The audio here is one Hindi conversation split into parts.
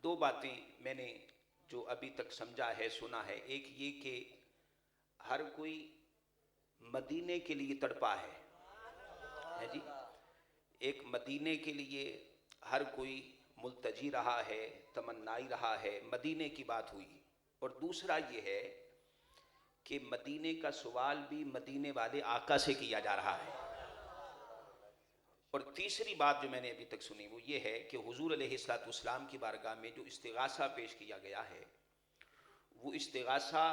दो बातें मैंने जो अभी तक समझा है, सुना है। एक ये कि हर कोई मदीने के लिए तड़पा है जी। एक मदीने के लिए हर कोई मुल्तजी रहा है, तमन्नाई रहा है। मदीने की बात हुई। और दूसरा ये है कि मदीने का सवाल भी मदीने वाले आका से किया जा रहा है। और तीसरी बात जो मैंने अभी तक सुनी वो ये है कि हुजूर अलैहिस्सलाम की बारगाह में जो इस्तिगासा पेश किया गया है, वो इस्तिगासा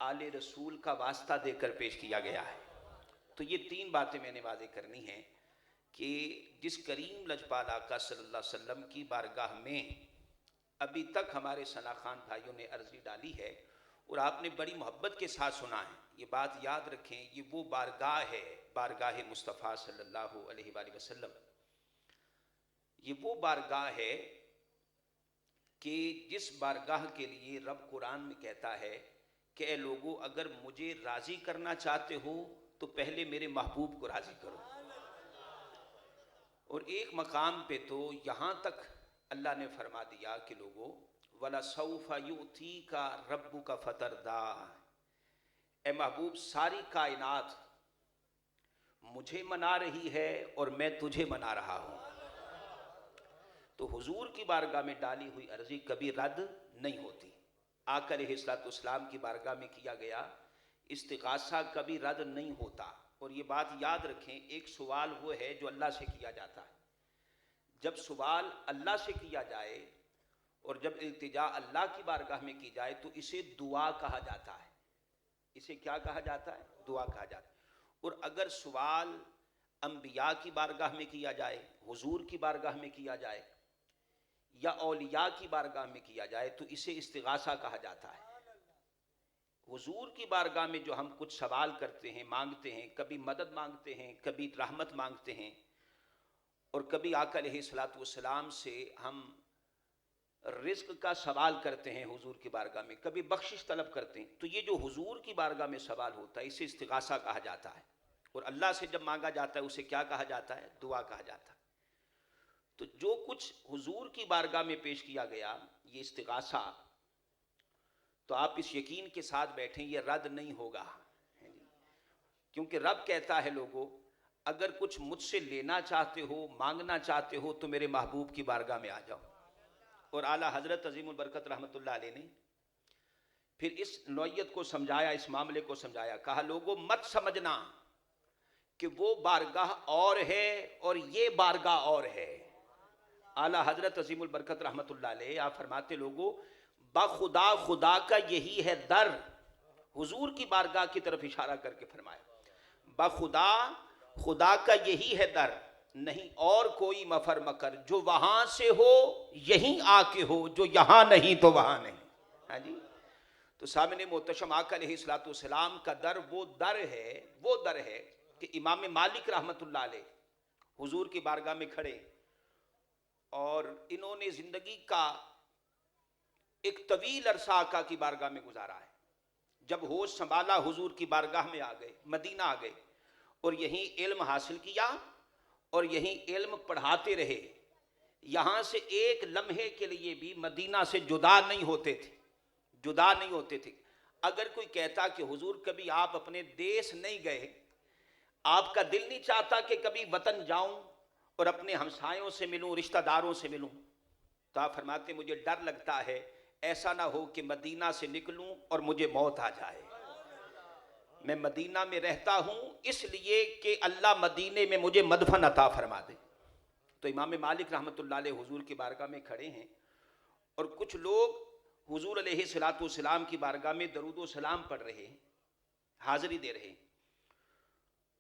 आले रसूल का वास्ता देकर पेश किया गया है। तो ये तीन बातें मैंने वादे करनी है कि जिस करीम लजपाल आका सल्लल्लाहु अलैहि वसल्लम की बारगाह में अभी तक हमारे सना खान भाइयों ने अर्जी डाली है और आपने बड़ी मोहब्बत के साथ सुना है, ये बात याद रखें, ये वो बारगाह है, बारगाह मुस्तफ़ा सल्लल्लाहु अलैहि वसल्लम। ये वो बारगाह है कि जिस बारगाह के लिए रब कुरान में कहता है कि ए लोगों, अगर मुझे राज़ी करना चाहते हो तो पहले मेरे महबूब को राज़ी करो। और एक मकाम पे तो यहाँ तक अल्लाह ने फरमा दिया कि लोगों, वला सौफा युतीका रब्बुका फतरदा, ए महबूब, सारी कायनात मुझे मना रही है और मैं तुझे मना रहा हूँ। तो हुजूर की बारगाह में डाली हुई अर्जी कभी रद्द नहीं होती। आका अलैहिस्सलाम की बारगाह में किया गया इस्तिगासा कभी रद्द नहीं होता। और ये बात याद रखें, एक सवाल वो है जो अल्लाह से किया जाता है। जब सवाल अल्लाह से किया जाए और जब इल्तिजा अल्लाह की बारगाह में की जाए तो इसे दुआ कहा जाता है। इसे क्या कहा जाता है? दुआ कहा जाता है। और अगर सवाल अंबिया की बारगाह में किया जाए, हुजूर की बारगाह में किया जाए या औलिया की बारगाह में किया जाए तो इसे इस्तिगासा कहा जाता है। हुजूर की बारगाह में जो हम कुछ सवाल करते हैं, मांगते हैं, कभी मदद मांगते हैं, कभी रहमत मांगते हैं और कभी आका अलैहिस्सलाम से हम रिज्क का सवाल करते हैं हुजूर की बारगाह में, कभी बख्शिश तलब करते हैं, तो ये जो हुजूर की बारगाह में सवाल होता है इसे इस्तिगासा कहा जाता है। और अल्लाह से जब मांगा जाता है उसे क्या कहा जाता है? दुआ कहा जाता है। तो जो कुछ हुजूर की बारगाह में पेश किया गया ये इस्तिगासा, तो आप इस यकीन के साथ बैठें ये रद्द नहीं होगा। क्योंकि रब कहता है लोगों, अगर कुछ मुझसे लेना चाहते हो, मांगना चाहते हो तो मेरे महबूब की बारगाह में आ जाओ। और आला हजरत अजीमुल बरकत रहमतुल्लाह अलैह ने फिर इस नौयत को समझाया, इस मामले को समझाया। कहा लोगों, मत समझना कि वो बारगाह और है और ये बारगाह और है। आला हजरत अजीमुल बरकत रहमतुल्लाह अलैह आप फरमाते, लोगों, बाखुदा खुदा का यही है दर। हुजूर की बारगाह की तरफ इशारा करके फरमाया, बाखुदा खुदा का यही है दर, नहीं और कोई मफर मकर, जो वहां से हो यहीं आके हो, जो यहां नहीं तो वहां नहीं। हाँ जी। तो सामने मोहतशम आका अलैहिस्सलाम का दर वो दर है कि इमाम मालिक रहमतुल्लाह अलैह हुजूर की बारगाह में खड़े और इन्होंने जिंदगी का एक तवील अरसा आका की बारगाह में गुजारा है। जब होश संभाला हुजूर की बारगाह में आ गए, मदीना आ गए और यहीं इल्म हासिल किया और यहीं इल्म पढ़ाते रहे। यहाँ से एक लम्हे के लिए भी मदीना से जुदा नहीं होते थे। अगर कोई कहता कि हुजूर कभी आप अपने देश नहीं गए, आपका दिल नहीं चाहता कि कभी वतन जाऊं और अपने हमसायों से मिलूं, रिश्तेदारों से मिलूं, तो आप फरमाते मुझे डर लगता है ऐसा ना हो कि मदीना से निकलूं और मुझे मौत आ जाए। मैं मदीना में रहता हूं इसलिए कि अल्लाह मदीने में मुझे मदफन अता फरमा दे। तो इमाम मालिक रहमतुल्लाह अलैह हुजूर की बारगाह में खड़े हैं और कुछ लोग हुजूर अलैहिस्सलाम की बारगाह में दरूद सलाम पढ़ रहे हैं, हाजिरी दे रहे हैं।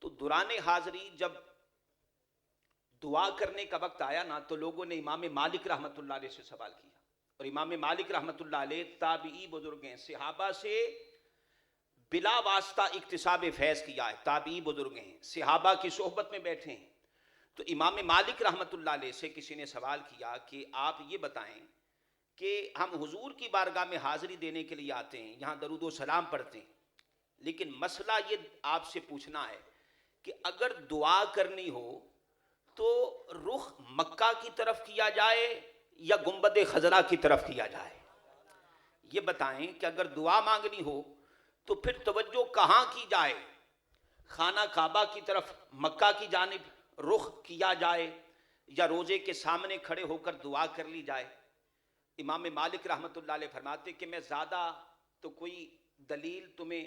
तो दुराने हाजिरी जब दुआ करने का वक्त आया ना, तो लोगों ने इमाम मालिक रहमतुल्लाह अलैह से सवाल किया। और इमाम मालिक रहमतुल्लाह अलैह ताबी बुजुर्ग हैं, सहाबा से बिला वास्ता इक्तिसाब फैज़ किया है। ताबी बुजुर्ग हैं, सहाबा की सोहबत में बैठे हैं। तो इमाम मालिक रहमतुल्लाह अलैह से किसी ने सवाल किया कि आप ये बताएं कि हम हुजूर की बारगाह में हाजिरी देने के लिए आते हैं, यहाँ दरूद सलाम पढ़ते हैं, लेकिन मसला ये आपसे पूछना है कि अगर दुआ करनी हो तो रुख मक्का की तरफ किया जाए या गुंबद खजरा की तरफ किया जाए? ये बताएं कि अगर दुआ मांगनी हो तो फिर तवज्जो कहाँ की जाए? खाना काबा की तरफ, मक्का की जानिब रुख किया जाए, या रोजे के सामने खड़े होकर दुआ कर ली जाए? इमाम मालिक रहमतुल्लाह अलैह फरमाते कि मैं ज़्यादा तो कोई दलील तुम्हें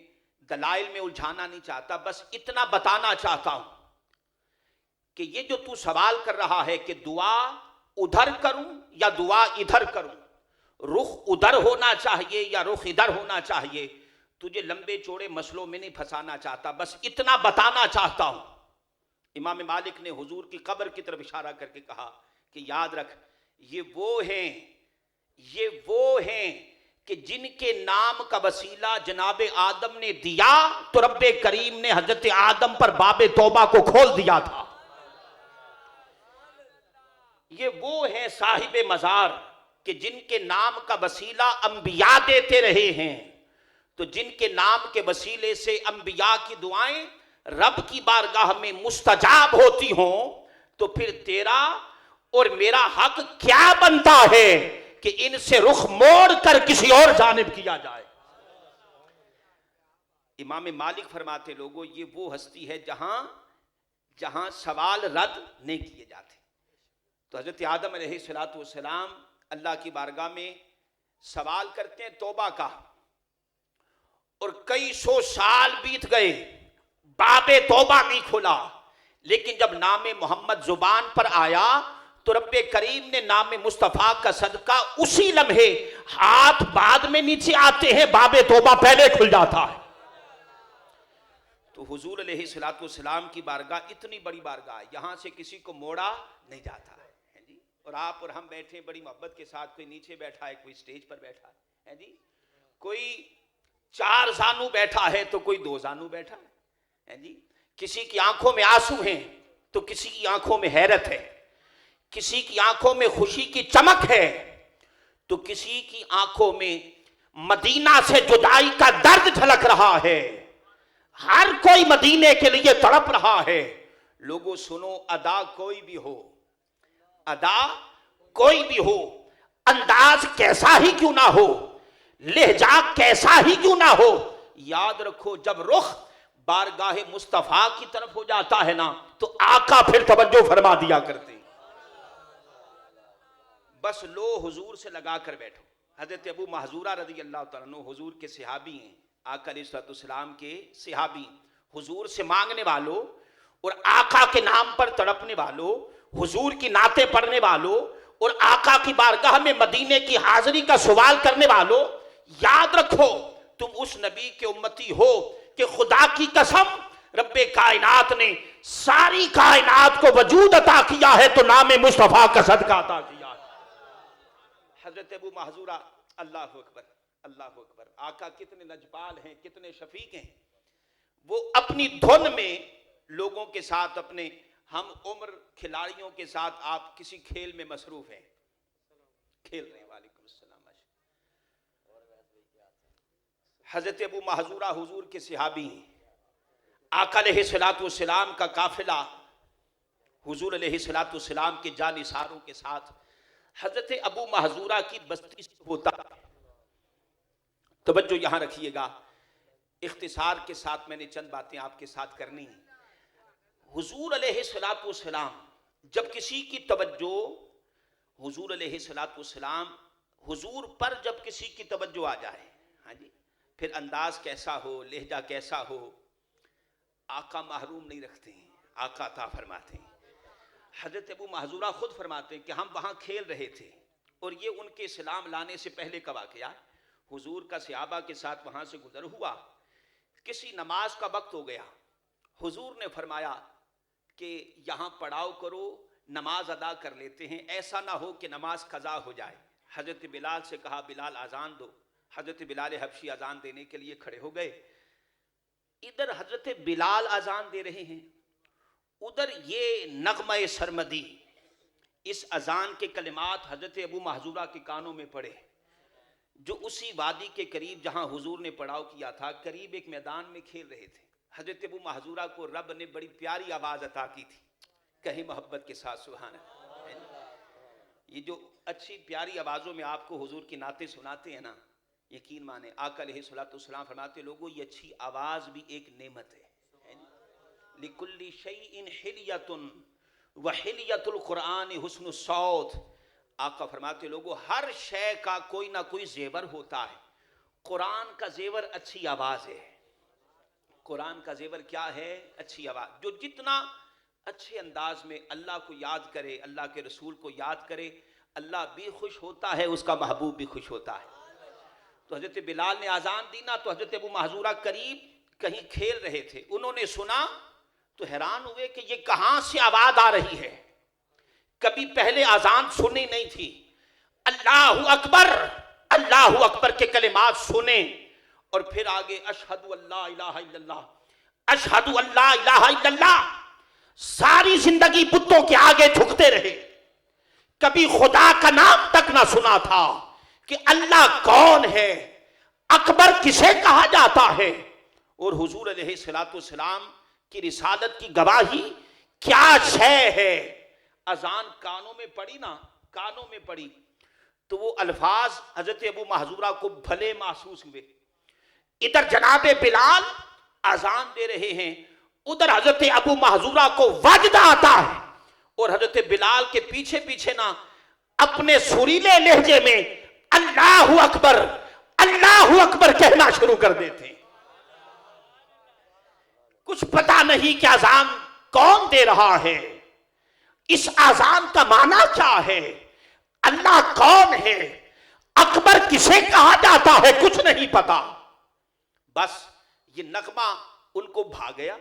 दलाइल में उलझाना नहीं चाहता, बस इतना बताना चाहता हूं कि ये जो तू सवाल कर रहा है कि दुआ उधर करूं या दुआ इधर करूं, रुख उधर होना चाहिए या रुख इधर होना चाहिए, तुझे लंबे चौड़े मसलों में नहीं फंसाना चाहता, बस इतना बताना चाहता हूं। इमाम मालिक ने हुजूर की कब्र की तरफ इशारा करके कहा कि याद रख, ये वो हैं कि जिनके नाम का वसीला जनाब आदम ने दिया तो रब्बे करीम ने हजरत आदम पर बाबे तौबा को खोल दिया था। ये वो हैं साहिबे मजार कि जिनके नाम का वसीला अंबिया देते रहे हैं, तो जिनके नाम के वसीले से अंबिया की दुआएं रब की बारगाह में मुस्तजाब होती हों, तो फिर तेरा और मेरा हक क्या बनता है कि इनसे रुख मोड़ कर किसी और जानिब किया जाए? इमाम मालिक फरमाते, लोगों ये वो हस्ती है जहां सवाल रद्द नहीं किए जाते। तो हजरत आदम अलैहिस्सलातु वस्सलाम अल्लाह की बारगाह में सवाल करते हैं तौबा का, और कई सौ साल बीत गए, बाबे तौबा नहीं खुला, लेकिन जब नाम मोहम्मद जुबान पर आया तो रब्बे करीम ने नाम मुस्तफ़ा का सदका उसी लम्हे, हाथ बाद में नीचे आते हैं, बाबे तौबा पहले खुल जाता है। तो हुजूर अलैहिस्सलातु वस्सलाम की बारगाह इतनी बड़ी बारगाह, यहां से किसी को मोड़ा नहीं जाता है जी। और आप और हम बैठे बड़ी मोहब्बत के साथ, कोई नीचे बैठा है, कोई स्टेज पर बैठा है जी, कोई 4 जानू बैठा है तो कोई 2 जानू बैठा है जी, किसी की आंखों में आंसू हैं तो किसी की आंखों में हैरत है, किसी की आंखों में खुशी की चमक है तो किसी की आंखों में मदीना से जुदाई का दर्द झलक रहा है। हर कोई मदीने के लिए तड़प रहा है। लोगों सुनो, अदा कोई भी हो, अदा कोई भी हो, अंदाज कैसा ही क्यों ना हो, लहजा कैसा ही क्यों ना हो, याद रखो जब रुख बारगाह मुस्तफा की तरफ हो जाता है ना, तो आका फिर तवज्जो फरमा दिया करते। बस लो हुजूर से लगा कर बैठो। हजरत अबू महजूरा रज़ी अल्लाह तआला अन्हु हुजूर के सहाबी हैं, आका अलैहिस्सलाम के सहाबी, हुजूर से मांगने वालों और आका के नाम पर तड़पने वालों, हुजूर की नाते पढ़ने वालों और आका की बारगाह में मदीने की हाजिरी का सवाल करने वालों, याद रखो तुम उस नबी के उम्मती हो कि खुदा की कसम रब्बे कायनात ने सारी कायनात को वजूद अता किया है तो नाम मुस्तफा का सदका अता किया। हजरत अबू महजूरा, अल्लाह अकबर, अल्लाह अकबर, आका कितने नजपाल हैं, कितने शफीक हैं। वो अपनी धुन में लोगों के साथ, अपने हम उम्र खिलाड़ियों के साथ, आप किसी खेल में मसरूफ हैं, खेल रहे हैं, वालेकुम अस्सलाम। हजरत अबू महजूरा हुजूर के सहाबी हैं, आका अलैहिस्सलातु वस्सलाम का काफिला हुजूर अलैहिस्सलातु वस्सलाम के जानिसारों के साथ हजरत अबू महजूरा की बस्ती से होता। तवज्जो यहां रखिएगा, इख्तिसार के साथ मैंने चंद बातें आपके साथ करनी है। हुजूर अलैहिस्सलातु वस्सलाम जब किसी की तवज्जो, हुजूर अलैहिस्सलातु वस्सलाम, हुजूर पर जब किसी की तवज्जो आ जाए, हाँ जी, फिर अंदाज कैसा हो, लहजा कैसा हो, आका महरूम नहीं रखते हैं, आका अता फरमाते हैं। हजरत अबू महजूरा खुद फरमाते हैं कि हम वहाँ खेल रहे थे, और ये उनके इस्लाम लाने से पहले का वाक़या, हुजूर का सहाबा के साथ वहाँ से गुजर हुआ, किसी नमाज का वक्त हो गया, हुजूर ने फरमाया कि यहाँ पड़ाव करो, नमाज अदा कर लेते हैं, ऐसा ना हो कि नमाज कज़ा हो जाए। हजरत बिलाल से कहा, बिलाल आज़ान दो। हजरत बिलाल हबशी अजान देने के लिए खड़े हो गए। इधर हजरत बिलाल अजान दे रहे हैं, उधर ये नगमा सरमदी, इस अजान के कलिमात हजरत अबू महजूरा के कानों में पड़े, जो उसी वादी के करीब जहां हुजूर ने पड़ाव किया था, करीब एक मैदान में खेल रहे थे। हजरत अबू महजूरा को रब ने बड़ी प्यारी आवाज अता की थी, कहीं मोहब्बत के साथ सुभान अल्लाह। ये जो अच्छी प्यारी आवाज़ों में आपको हुजूर की नाते सुनाते हैं ना, यकीन माने आका अलैहिस्सलाम फरमाते, लोगों ये अच्छी आवाज़ भी एक नेमत है। लिकुल्ली शैइन हिलियतुन व हिलियतुल कुरान हुस्नुस सौत। आका फरमाते, लोगों हर शय का कोई ना कोई जेवर होता है, कुरान का जेवर अच्छी आवाज़ है। कुरान का जेवर क्या है? अच्छी आवाज़। जो जितना अच्छे अंदाज में अल्लाह को याद करे, अल्लाह के रसूल को याद करे, अल्लाह भी खुश होता है, उसका महबूब भी खुश होता है। तो हजरत बिलाल ने आज़ान दी ना, तो हजरत अबू महजूरा करीब कहीं खेल रहे थे, उन्होंने सुना तो हैरान हुए कि ये कहाँ से आवाज़ आ रही है, कभी पहले आज़ान सुनी नहीं थी। अल्लाहु अकबर के कलिमात सुने और फिर आगे अशहदु अल्ला इलाहा इल्लल्लाह, अशहदु अल्ला इलाहा इल्लल्लाह। सारी जिंदगी बुतों के आगे झुकते रहे, कभी खुदा का नाम तक ना सुना था कि अल्लाह कौन है, अकबर किसे कहा जाता है। और हुजूर अलैहिस्सलाम की रिसालत की गवाही क्या शय है। अजान कानों में पड़ी ना, कानों में पड़ी तो वो अल्फाज हजरत अबू महजूरा को भले महसूस हुए। इधर जनाबे बिलाल अजान दे रहे हैं, उधर हजरत अबू महजूरा को वजद आता है और हजरत बिलाल के पीछे पीछे ना अपने सुरीले लहजे में अल्लाहु अकबर कहना शुरू कर देते। कुछ पता नहीं कि अजान कौन दे रहा है, इस अजान का माना क्या है, अल्लाह कौन है, अकबर किसे कहा जाता है, कुछ नहीं पता। बस ये नगमा उनको भा गया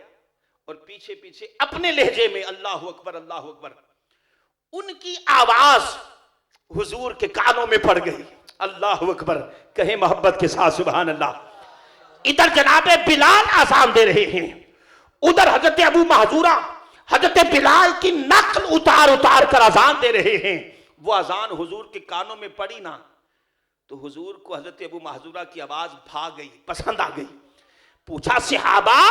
और पीछे पीछे अपने लहजे में अल्लाहु अकबर अल्लाहु अकबर। उनकी आवाज हुजूर के कानों में पड़ गई। अल्लाहु अकबर कहे मोहब्बत के साथ सुभान अल्लाह। इधर जनाबे बिलाल आजान दे रहे हैं, उधर हजरत अबू महजूरा हजरत बिलाल की नक्ल उतार उतार कर अजान दे रहे हैं। वो अजान हुजूर के कानों में पड़ी ना, तो हुजूर को हजरत अबू महजूरा की आवाज भाग गई, पसंद आ गई। पूछा, सहाबा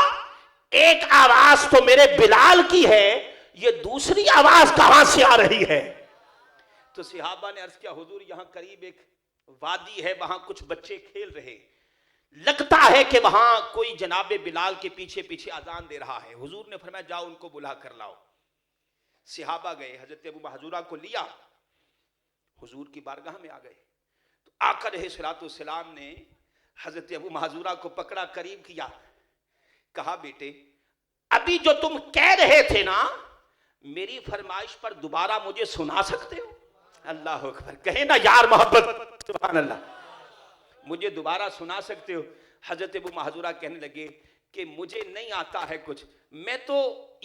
एक आवाज तो मेरे बिलाल की है, ये दूसरी आवाज कहां से आ रही है? तो सहाबा ने अर्ज किया, हुजूर यहां करीब एक वादी है, वहां कुछ बच्चे खेल रहे, लगता है कि वहां कोई जनाबे बिलाल के पीछे पीछे अजान दे रहा है। हुजूर ने फरमाया, जाओ उनको बुला कर लाओ। सहाबा गए, हजरत अबू महजूरा को लिया, हुजूर की बारगाह में आ गए। तो आका अलैहिस्सलाम ने हजरत अबू महजूरा को पकड़ा, करीब किया, कहा, बेटे अभी जो तुम कह रहे थे ना, मेरी फरमाइश पर दोबारा मुझे सुना सकते हो? अल्लाह अकबर कहे ना यार मोहब्बत सुभान अल्लाह, मुझे दोबारा सुना सकते हो? हजरत अबू महजूरा कहने लगे कि मुझे नहीं आता है कुछ, मैं तो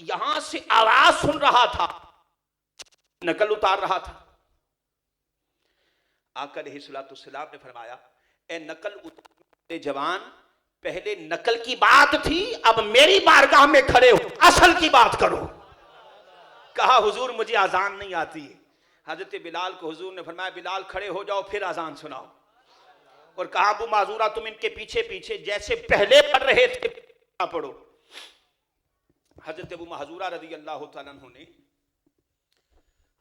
यहां से आवाज सुन रहा था, नकल उतार रहा था। आका अलैहिस्सलाम ने फरमाया, ए नकल उतारने जवान, पहले नकल की बात थी, अब मेरी बारगाह में खड़े हो, असल की बात करो। कहा, हुजूर मुझे आजान नहीं आती। हजरत बिलाल को हुजूर ने फरमाया, बिलाल खड़े हो जाओ, फिर आजान सुनाओ। और कहा, अबू माजूरा तुम इनके पीछे पीछे जैसे पहले पढ़ रहे थे पढ़ो। हजरत अबू महजूरा रज़ी अल्लाह तआला अन्हु ने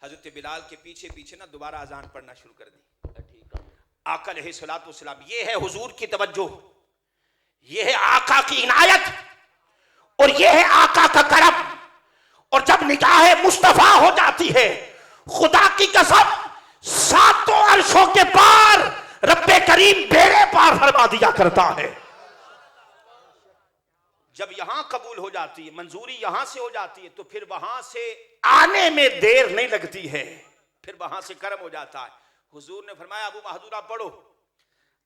हजरत बिलाल के पीछे पीछे ना दोबारा अजान पढ़ना शुरू कर दी। आका अलैहिस्सलातु वस्सलाम, ये है हुजूर की तवज्जो, ये है आका की इनायत और ये है आका का करम। और जब निगाह मुस्तफा हो जाती है, खुदा की कसम सातों अर्शों के पार रब्बे करीम बेड़े पार फरमा दिया करता है। जब यहां कबूल हो जाती है, मंजूरी यहां से हो जाती है, तो फिर वहां से आने में देर नहीं लगती है, फिर वहां से कर्म हो जाता है। हुजूर ने फरमाया, अबू महजूरा पढ़ो।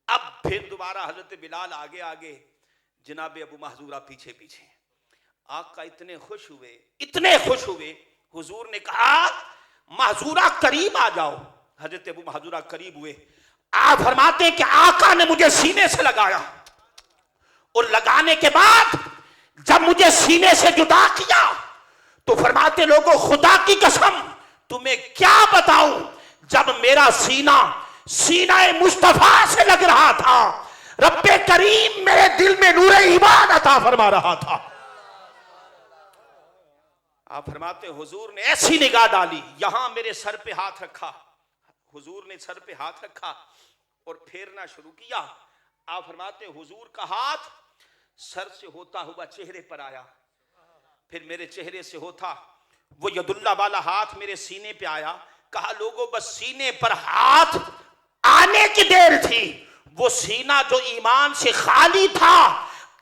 अब फिर दोबारा हजरत बिलाल आगे आगे, जनाब अबू महजूरा पीछे पीछे। आका इतने खुश हुए, हुजूर ने कहा, महजूरा करीब आ जाओ। हजरत अबू महजूरा करीब हुए। आप फरमाते कि आका ने मुझे सीने से लगाया और लगाने के बाद जब मुझे सीने से जुदा किया तो फरमाते, लोगों खुदा की कसम तुम्हें क्या बताऊं, जब मेरा सीना मुस्तफा से लग रहा था, रब्बे करीम मेरे दिल में नूरे ईमान अता फरमा रहा था। आप फरमाते, हुजूर ने ऐसी निगाह डाली, यहां मेरे सर पे हाथ रखा हुजूर ने सर पे हाथ रखा और फेरना शुरू किया। आप फरमाते हुजूर का हाथ सर से होता हुआ चेहरे पर आया, फिर मेरे चेहरे से होता वो यदुल्ला वाला हाथ मेरे सीने पे आया। कहा लोगों बस सीने पर हाथ आने की देर थी, वो सीना जो ईमान से खाली था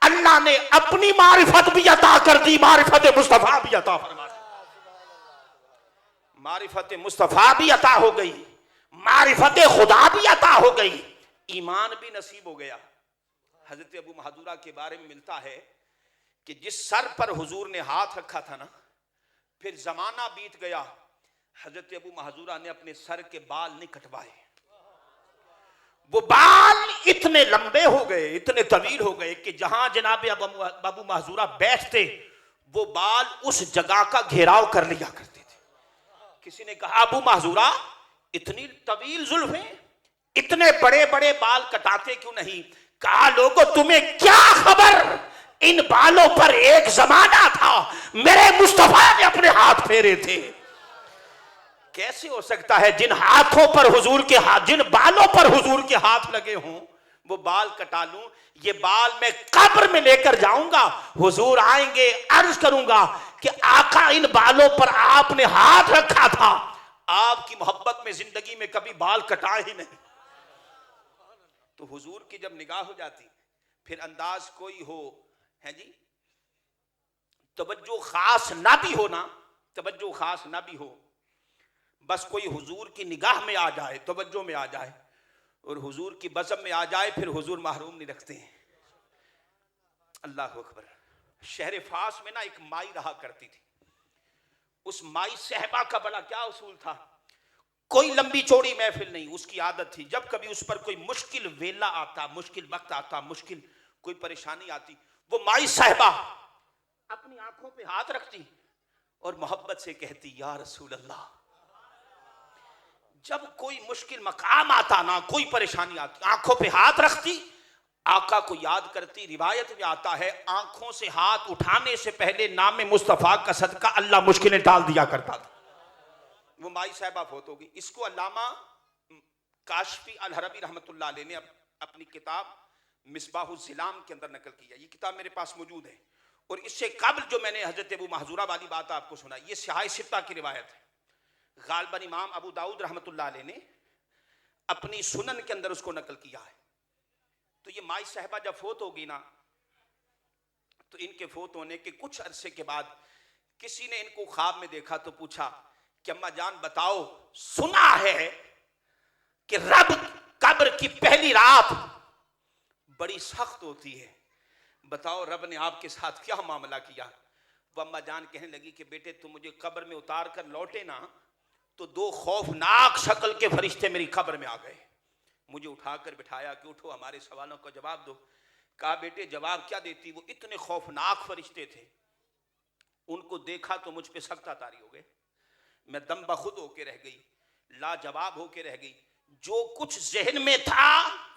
अल्लाह ने अपनी मारिफत भी अता कर दी, मारिफत मुस्तफा भी अता फरमा दी। मारिफत मुस्तफा भी अता हो गई, मारिफत खुदा भी अता हो गई, ईमान भी नसीब हो गया। हजरत अबू महजूरा के बारे में मिलता है कि जिस सर पर हुजूर ने हाथ रखा था ना, फिर जमाना बीत गया, हजरत अबू महजूरा ने अपने सर के बाल नहीं कटवाए। वो बाल इतने लंबे हो गए, इतने तवील हो गए कि जहां जनाब अबू महजूरा बैठते वो बाल उस जगह का घेराव कर लिया करते थे। किसी ने कहा अबू महजूरा इतनी तवील जुल्फें, इतने बड़े बड़े बाल कटाते क्यों नहीं? कहा लोगों तुम्हें क्या खबर, इन बालों पर एक जमाना था मेरे मुस्तफा ने अपने हाथ फेरे थे। कैसे हो सकता है जिन हाथों पर हुजूर के हाथ, जिन बालों पर हुजूर के हाथ लगे हों वो बाल कटा लूं? ये बाल मैं कब्र में लेकर जाऊंगा, हुजूर आएंगे, अर्ज करूंगा कि आका इन बालों पर आपने हाथ रखा था, आपकी मोहब्बत में जिंदगी में कभी बाल कटाए ही नहीं। तो हुजूर की जब निगाह हो जाती, फिर अंदाज कोई हो है जी, तवज्जो खास ना भी हो ना, तवज्जो खास ना भी हो, बस कोई हुजूर की निगाह में आ जाए, तवज्जो में आ जाए और हुजूर की बज़म में आ जाए, फिर हुजूर महरूम नहीं रखते हैं। अल्लाह अकबर। शहर फास में ना एक माई रहा करती थी। उस माई सहबा का बड़ा क्या उसूल था, कोई लंबी चौड़ी महफिल नहीं, उसकी आदत थी जब कभी उस पर कोई मुश्किल वेला आता, मुश्किल वक्त आता, मुश्किल कोई परेशानी आती, वो माई साहिबा अपनी आंखों पे हाथ रखती और मोहब्बत से कहती या रसूल अल्लाह। जब कोई मुश्किल मकाम आता ना, कोई परेशानी आती, आंखों पे हाथ रखती, आका को याद करती। रिवायत में आता है आंखों से हाथ उठाने से पहले नाम मुस्तफा का सदका अल्लाह मुश्किलें टाल दिया करता था। वो माई साहिबा फौत हो गई। इसको अल्लामा काशफी अल हरबी रहमतुल्लाह अलैह ने अपनी किताब मिसबाहुज़्ज़िलाम के अंदर नकल किया। ये किताब मेरे पास मौजूद है। और इससे कबल जो मैंने हजरत अबू महजूरा वाली बात आपको सुना, ये सिहाह सित्ता की रिवायत है। गालिबन इमाम अबू दाऊद रहमतुल्लाह अलैह ने अपनी सुनन के अंदर उसको नकल किया है। तो ये माई साहिबा जब फोत होगी ना, तो इनके फोत होने के कुछ अरसे के बाद किसी ने इनको ख्वाब में देखा तो पूछा कि अम्मा जान बताओ, सुना है कि रब कब्र की पहली रात बड़ी सख्त होती है, बताओ रब ने आपके साथ क्या मामला किया? वो अम्मा जान कहने लगी कि बेटे तुम मुझे कब्र में उतार कर लौटे ना, तो दो खौफनाक शक्ल के फरिश्ते मेरी कब्र में आ गए, मुझे उठाकर बिठाया कि उठो हमारे सवालों का जवाब दो। कहा बेटे जवाब क्या देती? वो इतने खौफनाक फरिश्ते थे, उनको देखा तो मुझ पे सख्ता तारी हो गए, मैं दम बखुद होके रह गई, लाजवाब होके रह गई, जो कुछ जहन में था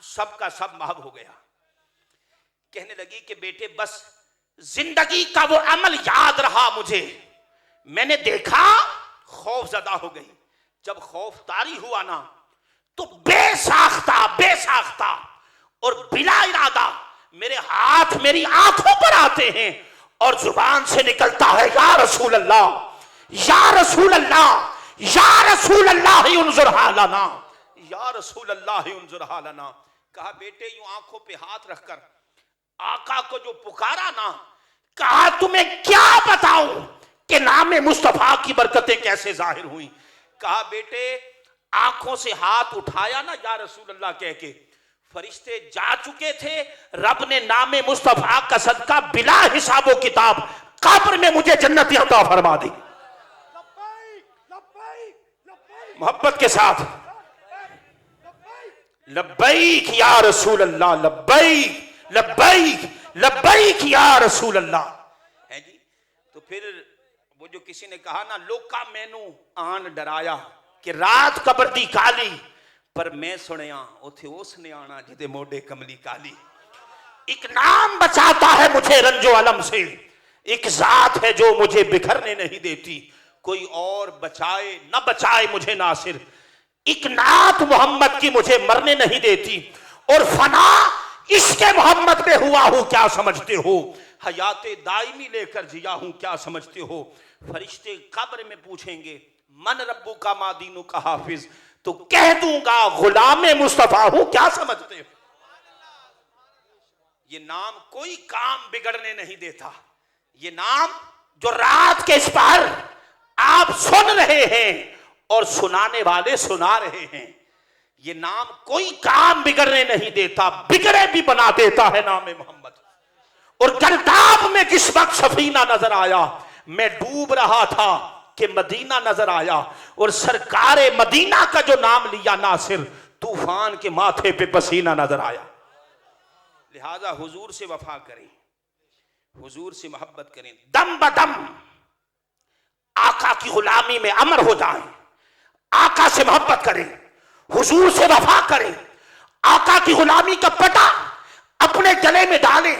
सबका सब महव हो गया। कहने लगी कि बेटे बस जिंदगी का वो अमल याद रहा मुझे, मैंने देखा खौफ ज़दा हो गई। जब खौफ तारी हुआ ना, तो बेसाख्ता और बिला इरादा मेरे हाथ मेरी आंखों पर आते हैं और जुबान से निकलता है या रसूल अल्लाह, या रसूल अल्लाह, या रसूल अल्लाह उन्जुर हालना, या रसूल अल्लाह उन्जुर हालना। कहा बेटे यूं आंखों पे हाथ रखकर आका को जो पुकारा ना, कहा तुम्हें क्या बताऊं कि नाम मुस्तफा की बरकतें कैसे जाहिर हुई? कहा बेटे आंखों से हाथ उठाया ना या रसूल अल्लाह कह के, फरिश्ते जा चुके थे, रब ने नाम मुस्तफा का सदका बिला हिसाबो किताब कब्र में मुझे जन्नत अता फरमा दी। मोहब्बत के साथ लब्बैक या रसूल अल्लाह, लब्बैक लब्बैक लब्बैक या रसूल अल्लाह है जी। तो फिर वो जो किसी ने कहा ना लोका मैनू आन डराया कि रात कब्र दी काली, पर मैं सुनिया उथे उसने आना जिदे मोडे कमली काली। एक नाम बचाता है मुझे रंजो अलम से, एक जात है जो मुझे बिखरने नहीं देती, कोई और बचाए न बचाए मुझे नासिर। एक नात मोहम्मद की मुझे मरने नहीं देती, और फना इश्क़े मोहम्मद में हुआ हूं क्या समझते हो, हयाते दायमी लेकर जिया हूं क्या समझते हो। फरिश्ते कब्र में पूछेंगे मन रब्बू का मादीनू का हाफिज, तो कह दूंगा गुलाम मुस्तफा हूं क्या समझते हो। ये नाम कोई काम बिगड़ने नहीं देता। ये नाम जो रात के इस पर आप सुन रहे हैं और सुनाने वाले सुना रहे हैं, ये नाम कोई काम बिगड़ने नहीं देता, बिगड़े भी बना देता है नाम मोहम्मद। और गर्दाब में किस वक्त सफीना नजर आया, मैं डूब रहा था कि मदीना नजर आया, और सरकारे मदीना का जो नाम लिया नासिर, तूफान के माथे पे पसीना नजर आया। लिहाजा हुजूर से वफा करें, हुजूर से मोहब्बत करें, दम बदम आका की गुलामी में अमर हो जाएं, आका से मोहब्बत करें, हुजूर से वफा करें, आका की गुलामी का पटा अपने गले में डालें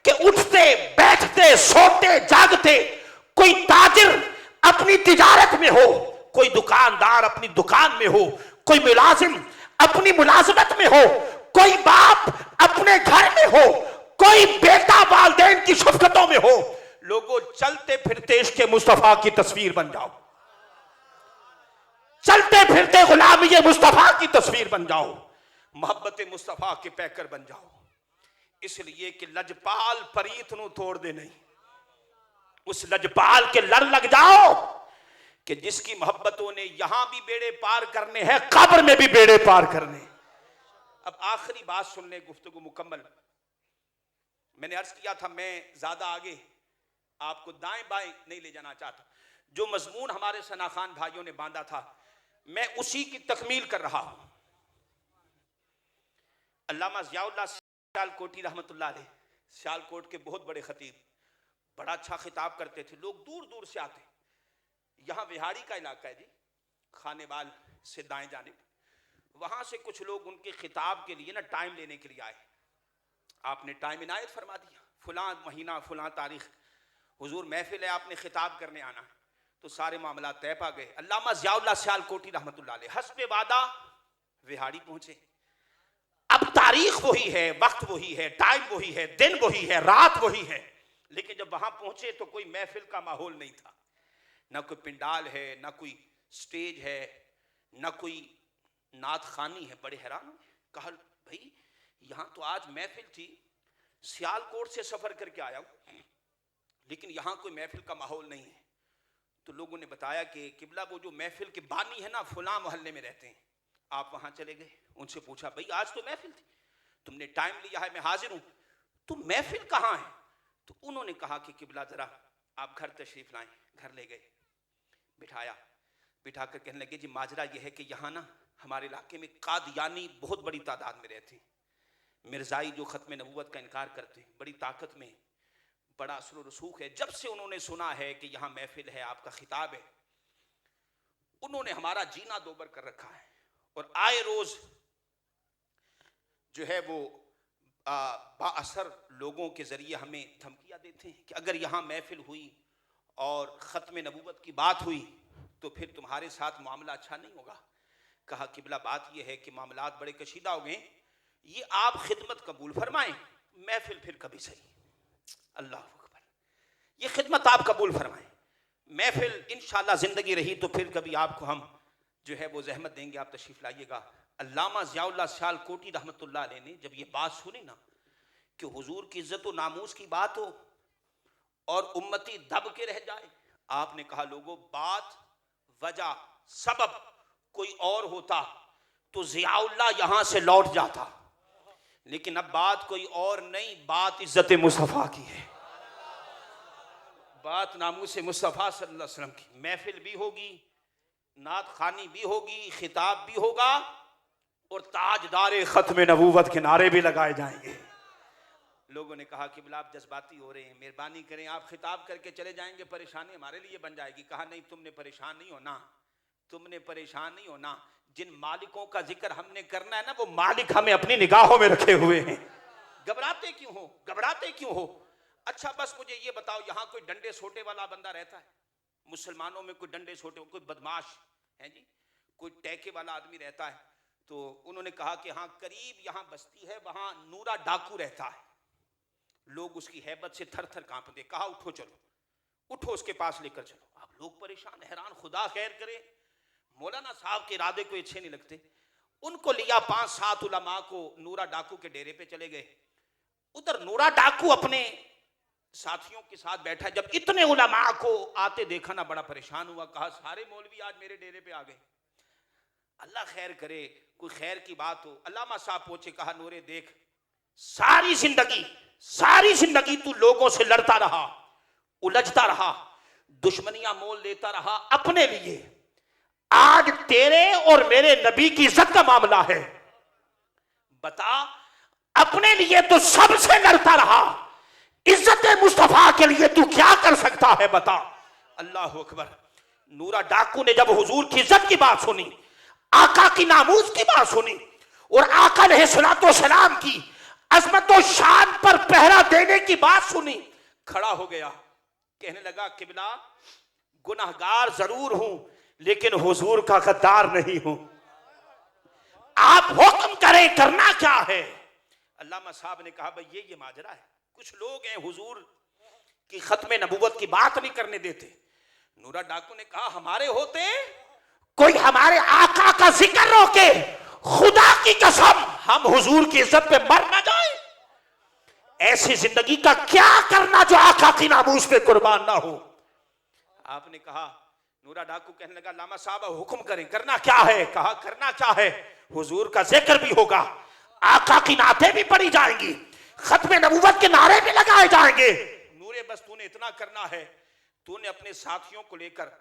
कि उठते बैठते सोते जागते कोई ताजिर अपनी तिजारत में हो, कोई दुकानदार अपनी दुकान में हो, कोई मुलाजिम अपनी मुलाजमत में हो, कोई बाप अपने घर में हो, कोई बेटा वालिदैन की शफकतों में हो। लोगों चलते फिरते इश्क़े मुस्तफा की तस्वीर बन जाओ, चलते फिरते गुलामी मुस्तफा की तस्वीर बन जाओ, मोहब्बत मुस्तफा के पैकर बन जाओ। इसलिए कि लजपाल परीत नू तोड़ दे नहीं, उस लजपाल के लड़ लग जाओ कि जिसकी मोहब्बतों ने यहां भी बेड़े पार करने हैं, कब्र में भी बेड़े पार करने। अब आखिरी बात सुन ले, गुफ्तगू मुकम्मल। मैंने अर्ज किया था मैं ज्यादा आगे आपको दाएं बाएं नहीं ले जाना चाहता। जो मजमून हमारे सना खान भाइयों ने बांधा था, मैं उसी की तकमील कर रहा हूं। अल्लामा ज़ियाउल्लाह सियालकोटी रहमतुल्लाह अलैह, सियालकोट के बहुत बड़े खतीब, बड़ा अच्छा खिताब करते थे। लोग दूर दूर से आते। यहाँ विहाड़ी का इलाका है जी, खानेवाल से दाएं जानिब, वहां से कुछ लोग उनके खिताब के लिए ना टाइम लेने के लिए आए। आपने टाइम इनायत फरमा दिया, फलां महीना फलां तारीख हुजूर महफिल है, आपने खिताब करने आना है। तो सारे मामला तय पा गए। अल्लामा ज़ियाउल्लाह सियालकोटी रहमतुल्लाह अलैह हस्बे वादा विहाड़ी पहुंचे। अब तारीख वही है, वक्त वही है, टाइम वही है, दिन वही है, रात वही है, लेकिन जब वहां पहुंचे तो कोई महफिल का माहौल नहीं था, ना कोई पिंडाल है, ना कोई स्टेज है, ना कोई नात खानी है। बड़े हैरान हुए, कहा भाई यहां तो आज महफिल थी, सियालकोट से सफर करके आया हूं, लेकिन यहां कोई महफिल का माहौल नहीं है। तो लोगों ने बताया कि किबला वो जो महफिल के बानी है ना, फुला मोहल्ले में रहते हैं, आप वहां चले गए। उनसे पूछा भाई आज तो महफिल थी, तुमने टाइम लिया है, मैं हाजिर हूं, तो महफिल कहाँ है। तो उन्होंने कहा कि किबला जरा आप घर तशरीफ लाएं। घर ले गए, बिठाया, बिठा कर कहने लगे जी माजरा यह है कि यहाँ ना हमारे इलाके में कादियानी बहुत बड़ी तादाद में रहते हैं, मिर्जाई जो खत्म नबूवत का इनकार करते हैं, बड़ी ताकत में, बड़ा असर व रसूख है। जब से उन्होंने सुना है कि यहाँ महफिल है, आपका खिताब है, उन्होंने हमारा जीना दोबर कर रखा है, और आए रोज जो है वो बाअसर लोगों के जरिए हमें धमकियां देते हैं कि अगर यहाँ महफिल हुई और ख़त्म नबूवत की बात हुई तो फिर तुम्हारे साथ मामला अच्छा नहीं होगा। कहा किबला बात यह है कि मामलात बड़े कशीदा हो गए, ये आप खिदमत कबूल फरमाएं, महफिल फिर कभी सही। अल्लाह अकबर, ये खिदमत आप कबूल फरमाएं, महफिल इंशाअल्लाह ज़िंदगी रही तो फिर कभी आपको हम जो है वो जहमत देंगे, आप तशरीफ़ लाइएगा। अल्लामा ज़ियाउल्लाह सियालकोटी रहमतुल्लाह अलैह ने जब ये बात सुनी ना कि हुजूर की इज्जत व नामूस की बात हो और उम्मती दब के रह जाए, आपने कहा लोगों बात वजह सबब कोई और होता तो ज़ियाउल्लाह यहां से लौट जाता, लेकिन अब बात कोई और नहीं, बात इज्जत मुस्तफ़ा की है, बात नामूस मुस्तफ़ा सल्लल्लाहु अलैहि वसल्लम की। महफिल भी होगी, नात खानी भी होगी, खिताब भी होगा, और ताजदार खत्म नबूवत के नारे भी लगाए जाएंगे। लोगों ने कहा कि बिला आप जज्बाती हो रहे हैं, मेहरबानी करें, आप खिताब करके चले जाएंगे, परेशानी हमारे लिए बन जाएगी। कहा नहीं, तुमने परेशान नहीं होना, तुमने परेशान नहीं होना, जिन मालिकों का जिक्र हमने करना है ना, वो मालिक हमें अपनी निगाहों में रखे हुए हैं। घबराते क्यों हो, घबराते क्यों हो। अच्छा बस मुझे ये बताओ, यहाँ कोई डंडे सोटे वाला बंदा रहता है? मुसलमानों में कोई डंडे सोटे, कोई बदमाश है जी, कोई टैके वाला आदमी रहता है, तो उन्होंने कहा कि हाँ करीब यहाँ बस्ती है, वहां नूरा डाकू रहता है। लोग उसकी हैबत से थर थर कांपते। कहा उठो चलो, उठो उसके पास लेकर चलो। अब लोग परेशान हैरान, खुदा खैर करे, मौलाना साहब के इरादे को अच्छे नहीं लगते। उनको लिया, 5-7 उलमा को नूरा डाकू के डेरे पे चले गए। उधर नूरा डाकू अपने साथियों के साथ बैठा। जब इतने उलमा को आते देखा ना, बड़ा परेशान हुआ। कहा सारे मौलवी आज मेरे डेरे पे आ गए, अल्लाह खैर करे, कोई खैर की बात हो। अल्लामा साहब पूछे, कहा नूरे देख, सारी जिंदगी तू लोगों से लड़ता रहा, उलझता रहा, दुश्मनियां मोल लेता रहा अपने लिए। आज तेरे और मेरे नबी की इज्जत का मामला है, बता, अपने लिए तो सबसे लड़ता रहा, इज्जत मुस्तफा के लिए तू क्या कर सकता है बता। अल्लाह अकबर। नूरा डाकू ने जब हुजूर की इज्जत की बात सुनी, आका की नामूस की बात सुनी और आका अलैहिस्सलाम की अजमत और शान पर पहरा देने की बात सुनी, खड़ा हो गया। कहने लगा किबला, गुनाहगार जरूर हूं लेकिन हुजूर का गद्दार नहीं हूं। आप हुक्म करें, करना क्या है। अल्लामा साहब ने कहा भाई ये माजरा है। कुछ लोग हैं हुजूर की खत्म नबूवत की बात नहीं करने देते। नूरा डाकू ने कहा हमारे होते कोई हमारे आका का जिक्र रोके, खुदा की कसम हम हुजूर की इज्जत पे मर ना जाए। ऐसी जिंदगी का क्या करना जो आका की नामूस पे कुर्बान ना हो। आपने कहा, नूरा डाकू कहने लगा लामा साहब हुक्म करें, करना क्या है। कहा करना क्या है, हुजूर का जिक्र भी होगा, आका की नाते भी पढ़ी जाएंगी, खत्म नबूवत के नारे भी लगाए जाएंगे। नूरे बस तूने इतना करना है, तूने अपने साथियों को लेकर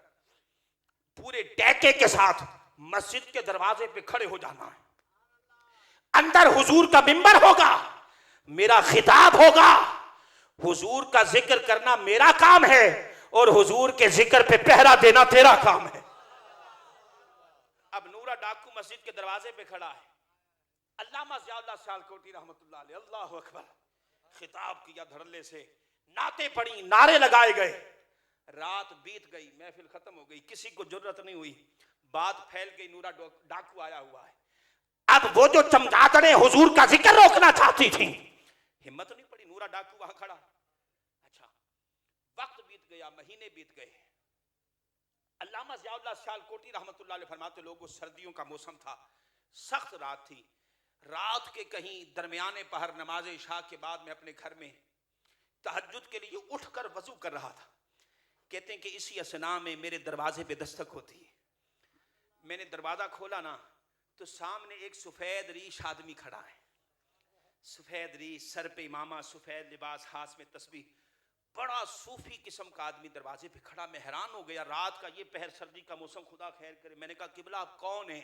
पूरे टैके के साथ मस्जिद के दरवाजे पे खड़े हो जाना है। अंदर हुजूर का मिंबर होगा, मेरा खिताब होगा, हुजूर का जिक्र करना मेरा काम है और हुजूर के जिक्र पे पहरा देना तेरा काम है। अब नूरा डाकू मस्जिद के दरवाजे पे खड़ा है। अल्लामा ज़ियाउल्लाह सियालकोटी रहमतुल्लाह अलैह, अल्लाहु अकबर, खिताब किया धड़ल्ले से, नाते पड़ी, नारे लगाए गए। रात बीत गई, महफिल खत्म हो गई, किसी को जरूरत नहीं हुई, बात फैल गई, नूरा डाकू आया हुआ है। अब वो जो चमगादड़ें हुजूर का जिक्र रोकना चाहती थी, हिम्मत नहीं पड़ी, नूरा डाकू वहां खड़ा। अच्छा, वक्त बीत गया, महीने बीत गए। अल्लामा ज़ियाउल्लाह सियालकोटी रहमतुल्लाह अलैह फरमाते, लोगों सर्दियों का मौसम था, सख्त रात थी। रात के कहीं दरमियाने पहर नमाज इशा के बाद मैं अपने घर में तहज्जुद के लिए उठकर वजू कर रहा था। कहते हैं कि इसी असना में मेरे दरवाजे पे दस्तक होती है। मैंने दरवाजा खोला ना, तो सामने एक सफेद रीश आदमी खड़ा है। सफेद रीश, सर पे इमामा, सफेद लिबास, हाथ में तस्बीह, बड़ा सूफी किस्म का आदमी दरवाजे पे खड़ा। मैं हैरान हो गया, रात का ये पहर, सर्दी का मौसम, खुदा खैर करे। मैंने कहा किबला आप कौन है।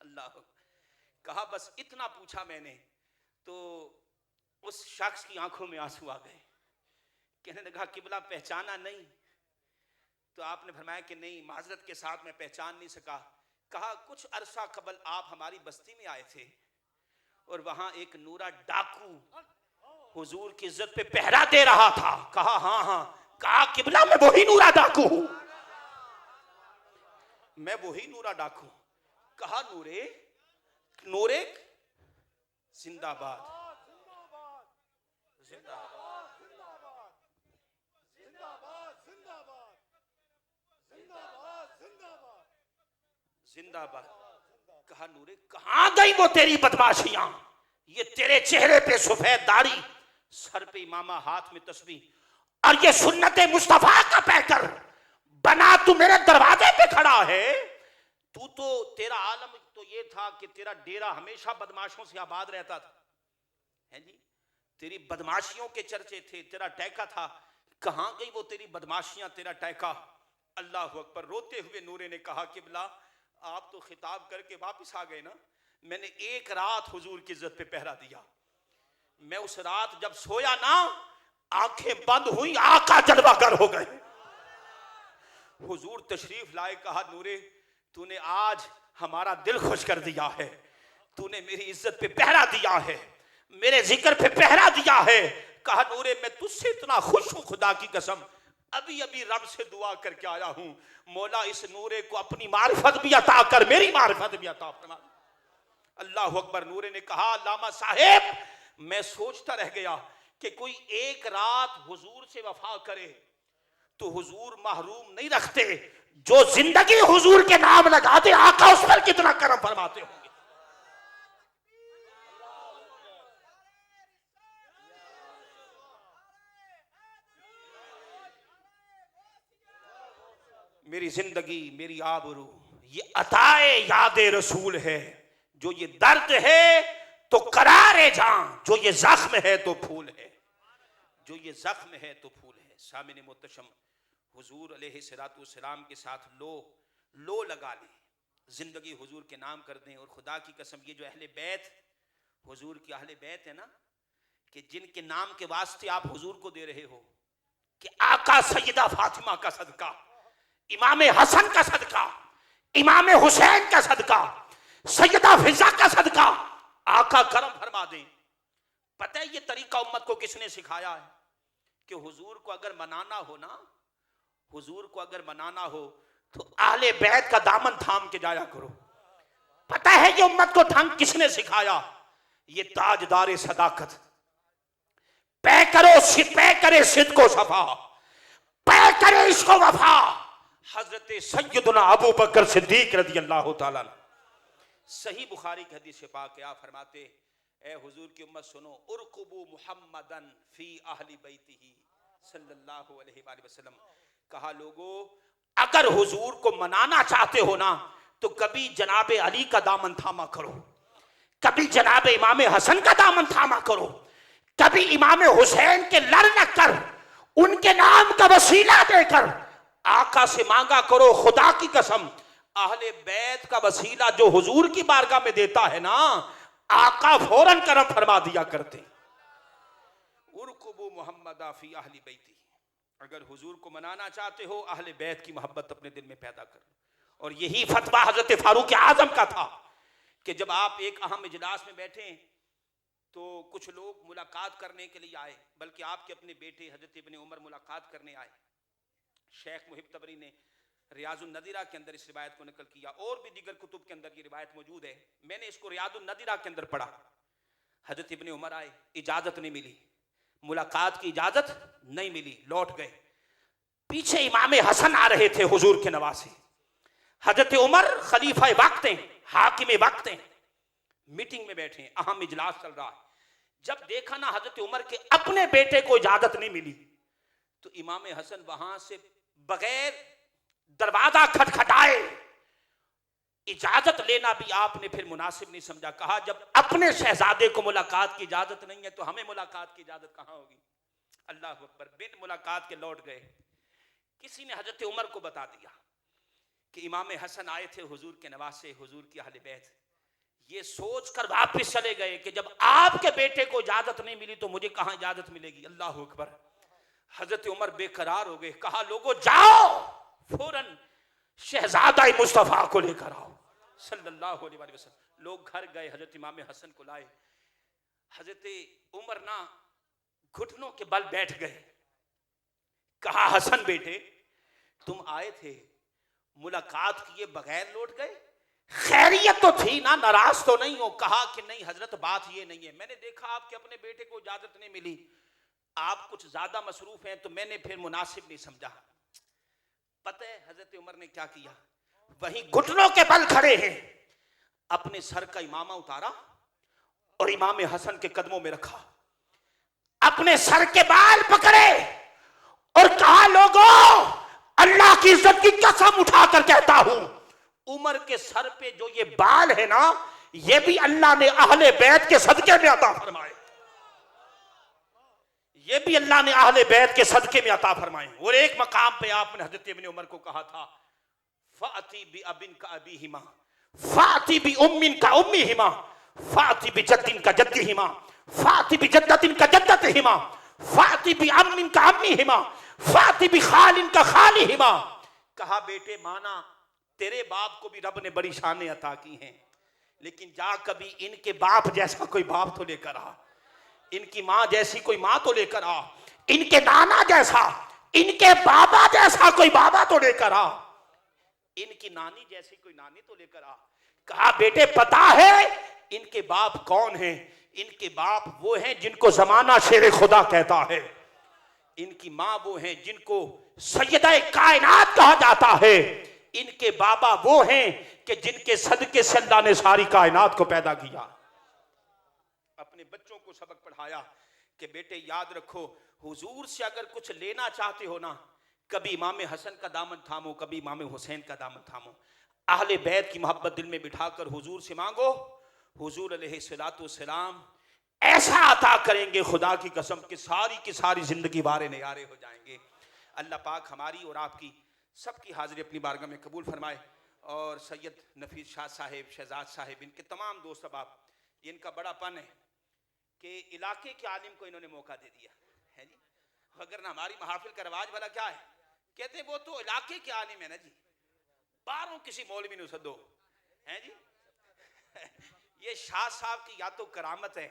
अल्लाह। कहा बस इतना पूछा मैंने तो उस शख्स की आंखों में आंसू आ गए। कहने लगा किबला पहचाना नहीं। तो आपने फरमाया कि नहीं, माजरत के साथ मैं पहचान नहीं सका। कहा कुछ अरसा कबल आप हमारी बस्ती में आए थे और वहां एक नूरा डाकू हुजूर की इज्जत पे पहरा दे रहा था। कहा हाँ हाँ। कहा किबला मैं वही नूरा डाकू हूं, मैं वही नूरा डाकू। कहा नूरे, नूरे जिंदाबाद, जिंदाबाद, जिंदाबाद। कहा नूरे कहां गई वो तेरी बदमाशियां, ये तेरे चेहरे पे सफेद दाढ़ी, सर पे इमामा, हाथ में तस्बीह और ये सुन्नत मुस्तफा का पैकर बना तू मेरे दरवाजे पे खड़ा है। तू तो, तेरा आलम तो ये था कि तेरा डेरा हमेशा बदमाशों से आबाद रहता था, है जी, तेरी बदमाशियों के चर्चे थे, तेरा टैका था। कहां गई वो तेरी बदमाशियां, तेरा टैका। अल्लाह अकबर। रोते हुए नूरे ने कहा किबला आप तो खिताब करके वापस आ गए ना, मैंने एक रात हुजूर की इज्जत पे पहरा दिया। मैं उस रात जब सोया ना, आंखें बंद हुई, आका जलवागर हो गए। हुजूर तशरीफ लाए। कहा नूरे तूने आज हमारा दिल खुश कर दिया है, तूने मेरी इज्जत पे पहरा दिया है, मेरे जिक्र पे पहरा दिया है। कहा नूरे मैं तुझसे इतना खुश हूं, खुदा की कसम अभी अभी रब से दुआ करके आया हूं, मौला इस नूरे को अपनी मारिफत भी अता कर, मेरी मारिफत भी अता फरमा। अल्लाह अकबर। नूरे ने कहा, लामा साहेब मैं सोचता रह गया कि कोई एक रात हुजूर से वफा करे तो हुजूर महरूम नहीं रखते, जो जिंदगी हुजूर के नाम लगाते आका उस पर कितना करम फरमाते होंगे। मेरी जिंदगी, मेरी आबरू, ये अताए यादे रसूल है। जो ये दर्द है तो करारे जान, जो ये जख्म है तो फूल है, जो ये जख्म है तो फूल है। सामिने मुहतशम, हुजूर अलैहिस्सलाम के साथ लो लगा लें, जिंदगी हुजूर के नाम कर दें। और खुदा की कसम, ये जो अहले बैत, हुजूर की अहले बैत है ना, कि जिनके नाम के वास्ते आप हुजूर को दे रहे हो, कि आका सैयदा फातिमा का सदका, इमाम हसन का सदका, इमाम हुसैन का सदका, सैयदा फिजा का सदका, आका करम फरमा दें। पता है ये तरीका उम्मत को किसने सिखाया है? कि हुजूर को अगर मनाना हो ना, हुजूर को अगर मनाना हो तो आले बैत का दामन थाम के जाया करो। पता है ये उम्मत को ढंग किसने सिखाया? ये ताजदार सदाकत। पै करे सिद्ध को सफा, पै करे इसको वफा, हजरत सैयदना अबू बकर सिद्दीक रज़ी अल्लाह ताला अन्हु। सही बुखारी की हदीस पाक है, आप फरमाते, ए हुजूर की उम्मत सुनो, उरकुबू मुहम्मदन फी अहली बैतिही सल्लल्लाहु अलैहि वसल्लम। कहा लोगो, अगर हुजूर को मनाना चाहते हो ना तो कभी जनाबे अली का दामन थामा करो, कभी जनाबे इमाम हसन का दामन थामा करो, कभी इमाम हुसैन के लड़ न कर, उनके नाम का वसीला देकर आका से मांगा करो। खुदा की कसम, अहले बैत का वसीला जो हुजूर की बारगाह में देता है ना, आका फौरन करम फरमा दिया करते। उरकुबू मुहम्मदा फी अहली बैती, अगर हुजूर को मनाना चाहते हो अहले बैत की मोहब्बत अपने दिल में पैदा कर। और यही फतवा हजरत फारूक आजम का था कि जब आप एक अहम इजलास में बैठे तो कुछ लोग मुलाकात करने के लिए आए, बल्कि आपके अपने बेटे हजरत इब्ने उमर मुलाकात करने आए। शेख मुहिब तबरी ने रियाजुन नदीरा के अंदर इस रिवायत को नकल किया, और भी दीगर कुतुब के अंदर ये रिवायत मौजूद है। मैंने इसको रियाजुन नदीरा के अंदर पढ़ा। हजरत इब्ने उमर आए, इजाजत नहीं मिली, मुलाकात की इजाजत नहीं मिली, लौट गए। पीछे इमाम हसन आ रहे थे हुजूर के नवासे। हजरत उमर खलीफा वक्त हैं, हाकिम वक्त हैं, मीटिंग में बैठे, अहम इजलास चल रहा है। जब देखा ना हजरत उमर के अपने बेटे को इजाजत नहीं मिली, तो इमाम हसन वहां से बगैर दरवाजा खटखटाए इजाजत लेना भी आपने फिर मुनासिब नहीं समझा। कहा जब अपने शहजादे को मुलाकात की इजाजत नहीं है तो हमें मुलाकात की इजाजत कहां होगी। अल्लाह अकबर। बिन मुलाकात के लौट गए। किसी ने हजरत उमर को बता दिया कि इमाम हसन आए थे हुजूर के नवासे, हुजूर की अहले बैत। ये सोचकर वापस चले गए कि जब आपके बेटे को इजाजत नहीं मिली तो मुझे कहां इजाजत मिलेगी। अल्लाह अकबर। हजरत उमर बेकरार हो गए। कहा लोगो जाओ, फौरन शहजादा मुस्तफा को लेकर आओ सल्लल्लाहु अलैहि वसल्लम। लोग घर गए, हजरत इमाम हसन को लाए। हजरत उमर ना घुटनों के बल बैठ गए। कहा हसन बेटे, तुम आए थे, मुलाकात किए बगैर लौट गए, खैरियत तो थी ना, नाराज तो नहीं हो? कहा कि नहीं हजरत, बात ये नहीं है, मैंने देखा आपके अपने बेटे को इजाजत नहीं मिली, आप कुछ ज्यादा मसरूफ हैं तो मैंने फिर मुनासिब नहीं समझा। पता है हजरत उमर ने क्या किया? वहीं घुटनों के बल खड़े हैं, अपने सर का इमामा उतारा और इमाम हसन के कदमों में रखा, अपने सर के बाल पकड़े और कहा लोगों, अल्लाह की इज्जत की कसम उठाकर कहता हूं, उमर के सर पे जो ये बाल है ना, ये भी अल्लाह ने अहले बैत के सदके में अता फरमाए। ये भी अल्लाह ने अहले बैत के सदके में अता फरमाए। और एक मकाम पे आपने हजरत इब्ने उमर को कहा था, फाती बि अबिन का अबीहिमा, फाती बि उम्मिन का उम्मीहिमा, फाती बि जद्दिन का जद्दीहिमा, फाती बि जद्दतिन का जद्दतिहिमा, फाती बि अम्मिन का अम्मीहिमा, फाती बि खालिन का खालिहिमा। कहा बेटे माना, तेरे बाप को भी रब ने बड़ी शानें अता की हैं, लेकिन जा कभी इनके बाप जैसा कोई बाप तो लेकर आ, इनकी मां जैसी कोई मां तो लेकर आ, इनके नाना जैसा, इनके बाबा जैसा कोई बाबा तो लेकर आ, इनकी नानी जैसी कोई नानी तो लेकर आ। कहा बेटे पता है इनके बाप कौन हैं? इनके बाप वो हैं जिनको जमाना शेर खुदा कहता है। इनकी माँ वो हैं जिनको सैयदा कायनात कहा जाता है। इनके बाबा वो हैं कि जिनके सदके से अल्लाह ने सारी कायनात को पैदा किया। अपने बच्चों को सबक पढ़ाया कि बेटे याद रखो, हुजूर से अगर कुछ लेना चाहते हो ना, कभी इमाम हसन का दामन थामो, कभी इमाम हुसैन का दामन थामो। अहले बैत की मोहब्बत दिल में बिठाकर हुजूर से मांगो, हुजूर अलैहिस्सलातु वस्सलाम ऐसा अता करेंगे खुदा की कसम कि सारी की सारी जिंदगी बारे नयारे हो जाएंगे। अल्लाह पाक हमारी और आपकी सबकी हाजिरी अपनी बारगाह में कबूल फरमाए। और सैयद नफीस शाह साहिब, शहजाद साहिब, इनके तमाम दोस्त अहबाब, इनका बड़ापन है कि इलाके के आलिम को इन्होंने मौका दे दिया है जी। अगर ना हमारी महाफिल का रवाज वाला क्या है, कहते वो तो इलाके के आलिम है ना जी, बाहरों किसी मौलवी ने सदो है जी। ये शाह साहब की या तो करामत है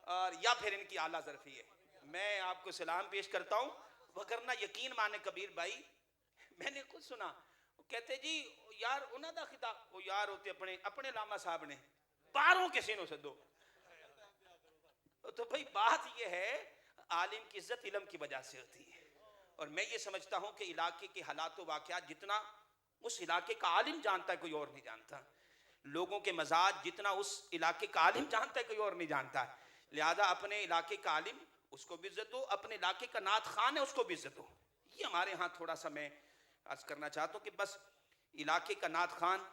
और या फिर इनकी आला ज़रफ़ी है। मैं आपको सलाम पेश करता हूँ, वगरना यकीन माने कबीर भाई, मैंने कुछ सुना, वो कहते जी यार उन्हों का खिताब, वो यार होते अपने अपने लामा साहब ने बाहरों किसी ने सदो। तो भाई बात ये है, आलिम की इज्जत इल्म की वजह से होती है। और मैं ये समझता हूँ कि इलाके के हालात वाक़यात जितना उस इलाके का आलिम जानता है कोई और नहीं जानता, लोगों के मजाज जितना उस इलाके का आलिम जानता है कोई और नहीं जानता। लिहाजा अपने इलाके का आलिम उसको भी इज्जत दो, अपने इलाके का नात खान है उसको भी इज्जत दो। ये हमारे यहाँ थोड़ा सा मैं अर्ज करना चाहता हूँ कि बस इलाके का नात खान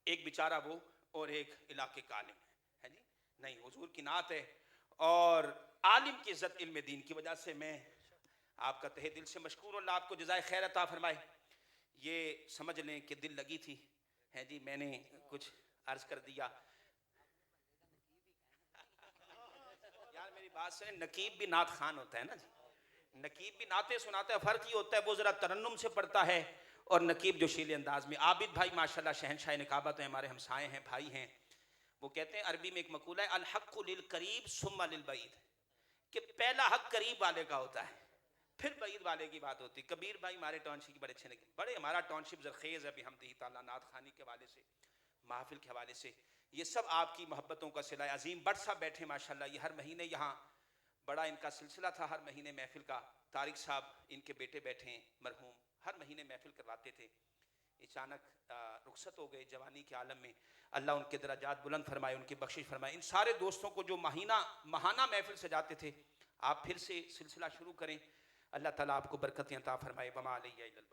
एक बेचारा वो और एक इलाके का आलिम है जी, नहीं हुजूर की नात है और आलिम की इज्जत इल्म दीन की वजह से। मैं आपका तहे दिल से मशकूर, अल्लाह आपको जज़ाए खैर अता फरमाए। ये समझ लें कि दिल लगी थी है जी, मैंने कुछ अर्ज कर दिया। यार मेरी बात से, नकीब भी नात खान होता है ना जी, नकीब भी नाते सुनाता है। फ़र्क ये होता है वो ज़रा तरन्नुम से पढ़ता है और नकीब जो शीले अंदाज में। आबिद भाई माशाल्लाह शहनशाह निकाबत हैं, हमारे हमसाए हैं, भाई हैं। वो कहते हैं अरबी में एक मकूला है, अल हक़्क़ु लिल करीब सुम्मा लिल बईद, कि पहला हक करीब वाले का होता है फिर बईद वाले की बात होती है। कबीर भाई हमारे टाउनशिप के बड़े अच्छे लगे, बड़े हमारा टाउनशिप जरखेज़ है अभी हम ताला नात खानी के हवाले से, महफिल के हवाले से। ये सब आपकी मोहब्बतों का सिला अजीम। बट साहब बैठे माशाल्लाह, ये हर महीने यहाँ बड़ा इनका सिलसिला था, हर महीने महफिल का। तारिक साहब इनके बेटे बैठे हैं मरहूम, हर महीने महफिल करवाते थे। अचानक रुखसत हो गए जवानी के आलम में। अल्लाह उनके दराजात बुलंद फरमाए, उनकी बख्शिश फरमाए। इन सारे दोस्तों को जो महाना महफिल से जाते थे, आप फिर से सिलसिला शुरू करें। अल्लाह ताला आपको बरकतें अता फरमाए। वमा अलैया इल्लल